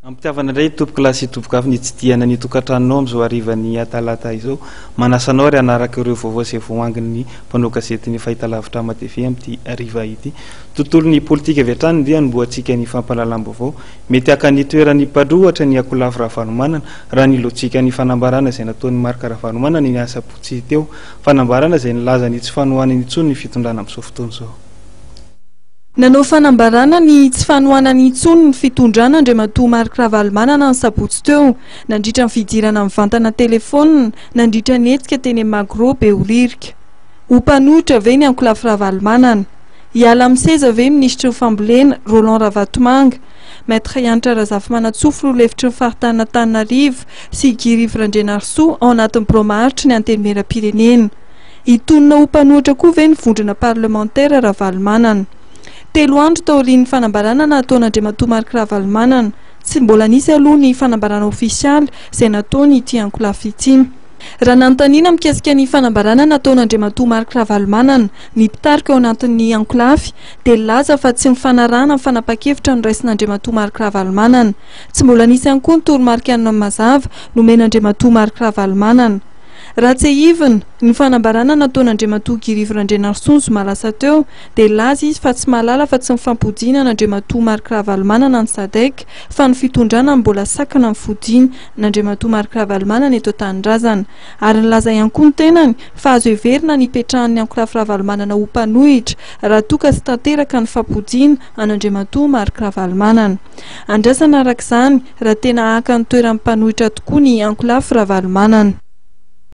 Ampitiavana indray tompoko lasy tompoko avy ny tsy tiana ny tokantranonao am'izao harivan'ny talata izao manasanao ary anaraka ireo vaovao izay voahangin'ny mpanao gazety ny fahitalavitra Ama-TV amin'ity hariva ity. Tontolon'ny politika avy hatrany dia nomboantsika ny fampahalalam-baovao mety haka ny toeran'ny mpandrohatra ny Akolafy Ravalomanana raha ny lotsika ny fanambarana izay nataon'ny Marc Ravalomanana ny asabotsy teo, fanambarana izay nilaza ny tsy fanohanany intsony ny fitondrana amin'izao fotoana izao. Nanao fanambarana ny tsy fanohanany intsony ny fitondrana Andriamatoa Marc Ravalomanana ny sabotsy teo, nandritra ny fidirana mivantana telefaonina, nandritra ny hetsika teny Magro Beoririka. Ho mpanohitra ve ny Akolafy Ravalomanana? Hiala amin'ny seza ve ministra ny fambolena Roland Ravatomanga? Maître Yantra Razafy Manatsofo ro lefitry ny faritana Antananarivo sy Girivo Randrianarsoa ao anatin'ny bromaharitry ny antenimieram-pirenena. Hitonona ho mpanohitra koa ve ny vondrona parlementaire Ravalomanana? Telo andro taorian'ny fanambarana nataon'Andriamatoa Marc Ravalomanana, tsy mbola nisy aloha ny fanambarana ofisialy izay nataony ity Akolafy ity. Raha nanontaniana mikasika ny fanambarana nataon'Andriamatoa Marc Ravalomanana ny mpitarika ao anatin'ny Akolafy dia laza fa tsy mifanarahana amin'ny fanapa-kevitra noraisin'Andriamatoa Marc Ravalomanana. Tsy mbola nisy ihany koa ny toromarika mazava nomen'Andriamatoa Marc Ravalomanana. Raha tsy hivina ny fanambarana nataon'Andriamatoa Girivo Randrianarsoa zoma lasa teo dia laza izy fa tsy mahalala fa tsy mifampodiana n'Andriamatoa Marc Ravalomanana ny SADC fa ny fitondrana mbola sakana ny fodiany n'Andriamatoa Marc Ravalomanana eto an-tanindrazana, ary nilaza ihany koa ny tenany fa azo heverina ny ipetrahan'ny Akolafy Ravalomanana ho mpanohitra raha toa ka tsy tanteraka ny fampodiana an'Andriamatoa Marc Ravalomanana. Andrasana araka izany raha tena haka ny toeran'ny mpanohitra tokoa ny Akolafy Ravalomanana.